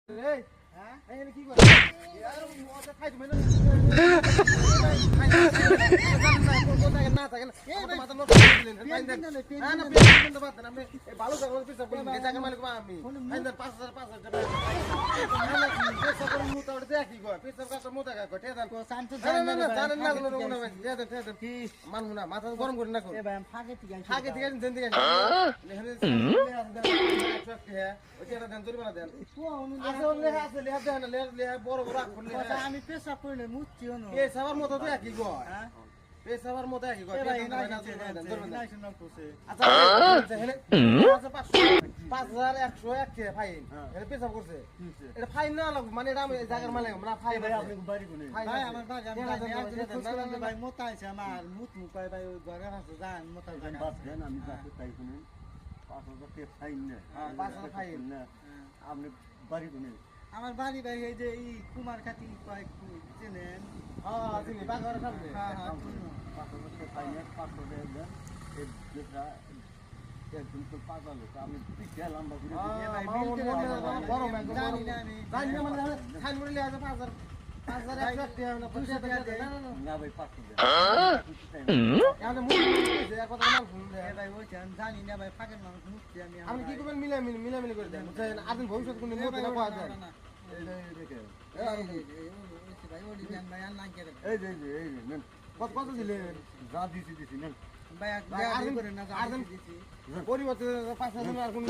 এই হ্যাঁ এই কি করে আর ওটা খাই তুমি না না থাকে না এই মাথা নষ্ট করে দিলেন না না পেন তো বাদ দেন আপনি এই ভালো জায়গা পিছা বলেন এই জায়গা মালিক আমি আইন্দার 5000 5000 টাকা না পেছা করে মুতা ওটা দেখি গো পেছা কাছে মুতা গা কই ঠেদান শান্ত না না জানেন না কোনো না ঠেদান ঠেদান কি মানমু না মাথা গরম করে না কো এ ভাই আমি ফাঁকে থেকে আইছি হাগে ঠিক আছে দেন দিকে লেহরে ওইটা দেন জরিমানা দেন আছে লেহা দেন লেহা বড় বড় আখর লেহা কথা আমি পেশা পড়লে মুচ্ছিও না এই সবার মতো তো একই গো হ্যাঁ এই সবার মতো একই গো এ ভাই না জরিমানা না কোসে আচ্ছা হেলে 5101 কে ফাইন এটা পেছাব করছে এটা ফাইন না লাগবে মানে এটা আমি জায়গার মালিক আমরা ফাইন ভাই আপনি বাড়ি কোনে ভাই আমার বাড়ি আমি জানি ভাই মোতা আছে আমার মুত মুকাই ভাই ওই ঘরে আছে জান মোতা জান বাস দেন আমি যাতে তাই শুনে 5000 টাকা ফাইন না 5000 ফাইন না আপনি বাড়ি কোনে আমার বাড়ি ভাই এই যে এই কুমার খাতি কয়েক চেনেন হ্যাঁ তুমি বাগার সামনে হ্যাঁ হ্যাঁ 5000 টাকা ফাইন 500 টাকা দেন এই যেটা একদম তো পাগল লোক আমি পিছে লম্বা করে বড় ব্যাংক জানি না আমি জানি না মানে ফাইন মরে লিয়া 5000 5100 টাকা না 50 টাকা না ভাই 500 দেন এখন মুখ কইছে এক কথা মাল ফোন এ ভাই ওই জানি না ভাই ফাঁকের মানুষ মুচ্ছি আমি আপনি কি করবেন মিলামিলি করে দেন বুঝছেন আপনি ভবিষ্যৎ কোন মতে না পাওয়া যায় এই দেখে ভাই ওই জান ভাই আর না করে এই যে নেন কত কত দিলেন যা দিছি নেন ভাই আর করে না আর দিছি পরিবর্তে 5000 আর কোন